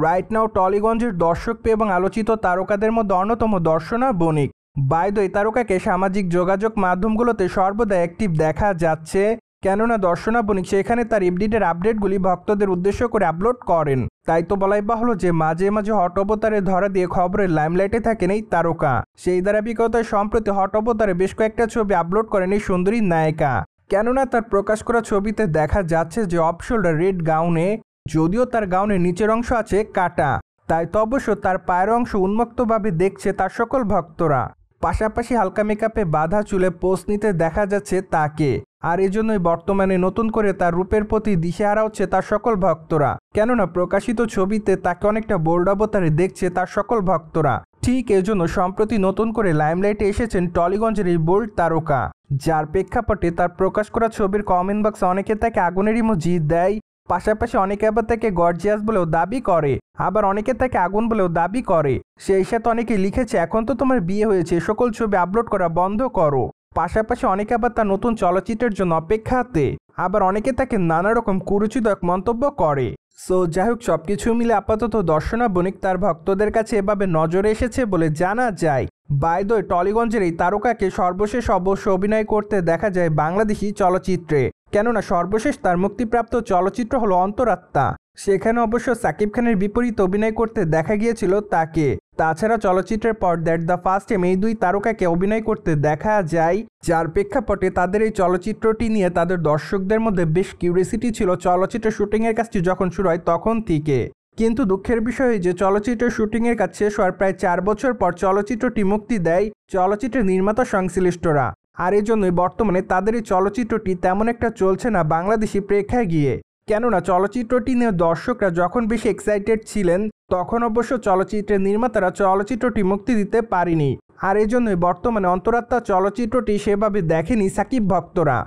Right now টলিগঞ্জের দর্শকপ্রিয় এবং আলোচিত তারকাদের মধ্যে অন্যতম দর্শনা বণিক। বাই দ্য ওয়ে, তারকাকে সামাজিক যোগাযোগ মাধ্যমগুলোতে সর্বদা অ্যাক্টিভ দেখা যাচ্ছে, কেননা দর্শনা বণিক সেখানে তার এফডিডের আপডেটগুলি ভক্তদের উদ্দেশ্য করে আপলোড করেন। তাই তো বলাই বাহুল্য যে মাঝে মাঝে হট অবতারে ধরা দিয়ে খবরের লাইমলাইটে থাকেন এই তারকা। সেই ধারাবাহিকতায় সম্প্রতি হট অবতারে বেশ কয়েকটা ছবি আপলোড করেন এই সুন্দরী নায়িকা। কেননা তার প্রকাশ করা ছবিতে দেখা যাচ্ছে যে অফ শোল্ডার রেড গাউনে, যদিও তার গাউনের নিচের অংশ আছে কাটা, তাই তো অবশ্য তার পায়ের অংশ উন্মুক্তভাবে দেখছে তার সকল ভক্তরা। পাশাপাশি হালকা মেকআপে বাঁধা চুলে পোজ নিতে দেখা যাচ্ছে তাকে, আর এজন্যই বর্তমানে নতুন করে তার রূপের প্রতি দিশেহারা হচ্ছে তার সকল ভক্তরা। কেননা প্রকাশিত ছবিতে তাকে অনেকটা বোল্ড অবতারে দেখছে তার সকল ভক্তরা। ঠিক এজন্য সম্প্রতি নতুন করে লাইমলাইটে এসেছেন টলিগঞ্জের এই বোল্ড তারকা, যার প্রেক্ষাপটে তার প্রকাশ করা ছবির কমেন্ট বক্সে অনেকে তাকে আগুনের ইমোজি দেয়। পাশাপাশি অনেকে আবার তাকে গর্জিয়াস বলেও দাবি করে, আবার অনেকে তাকে আগুন বলেও দাবি করে। সেই সাথে অনেকে লিখেছে এখন তো তোমার বিয়ে হয়েছে, সকল ছবি আপলোড করা বন্ধ করো। পাশাপাশি অনেকে আবার তার নতুন চলচ্চিত্রের জন্য অপেক্ষাতে, আবার অনেকে তাকে নানা রকম কুরুচিদক মন্তব্য করে। সো যাই হোক, সবকিছু মিলে আপাতত দর্শনা বণিক তার ভক্তদের কাছে এভাবে নজরে এসেছে বলে জানা যায়। বাই দ্য ওয়ে, টলিগঞ্জের এই তারকাকে সর্বশেষ অবশ্য অভিনয় করতে দেখা যায় বাংলাদেশি চলচ্চিত্রে, কেননা সর্বশেষ তার মুক্তিপ্রাপ্ত চলচ্চিত্র হলো অন্তরাত্মা। সেখানে অবশ্য সাকিব খানের বিপরীতে অভিনয় করতে দেখা গিয়েছিল তাকে। তাছাড়া চলচ্চিত্রের পর দ্যাট দ্য ফার্স্ট টাইম এই দুই তারকাকে অভিনয় করতে দেখা যায়, যার প্রেক্ষাপটে তাদের এই চলচ্চিত্রটি নিয়ে তাদের দর্শকদের মধ্যে বেশ কিউরিয়াসিটি ছিল চলচ্চিত্রের শুটিংয়ের কাজটি যখন শুরু হয় তখন থেকে। কিন্তু দুঃখের বিষয় যে চলচ্চিত্রের শুটিংয়ের কাজ শেষ হওয়ার প্রায় 4 বছর পর চলচ্চিত্রটি মুক্তি দেয় চলচ্চিত্রের নির্মাতা সংশ্লিষ্টরা, আর এজন্যই বর্তমানে তাদের এই চলচ্চিত্রটি তেমন একটা চলছে না বাংলাদেশি প্রেক্ষায় গিয়ে। কেননা চলচ্চিত্রটি নিয়ে দর্শকরা যখন বেশি এক্সাইটেড ছিলেন তখন অবশ্য চলচ্চিত্রের নির্মাতারা চলচ্চিত্রটি মুক্তি দিতে পারেনি, আর এজন্যই বর্তমানে অন্তরাত্মা চলচ্চিত্রটি সেভাবে দেখেনি সাকিব ভক্তরা।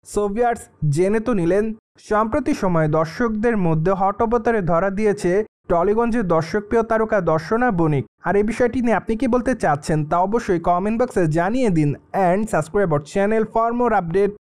সো ভিউয়ার্স, জেনে তো নিলেন সম্প্রতি সময়ে দর্শকদের মধ্যে হট অবতারে ধরা দিয়েছে টলিগঞ্জের দর্শকপ্রিয় তারকা দর্শনা বণিক। আর এই বিষয়টি নিয়ে আপনি কি বলতে চাচ্ছেন তা অবশ্যই কমেন্ট বক্সে জানিয়ে দিন, and subscribe our channel for more update.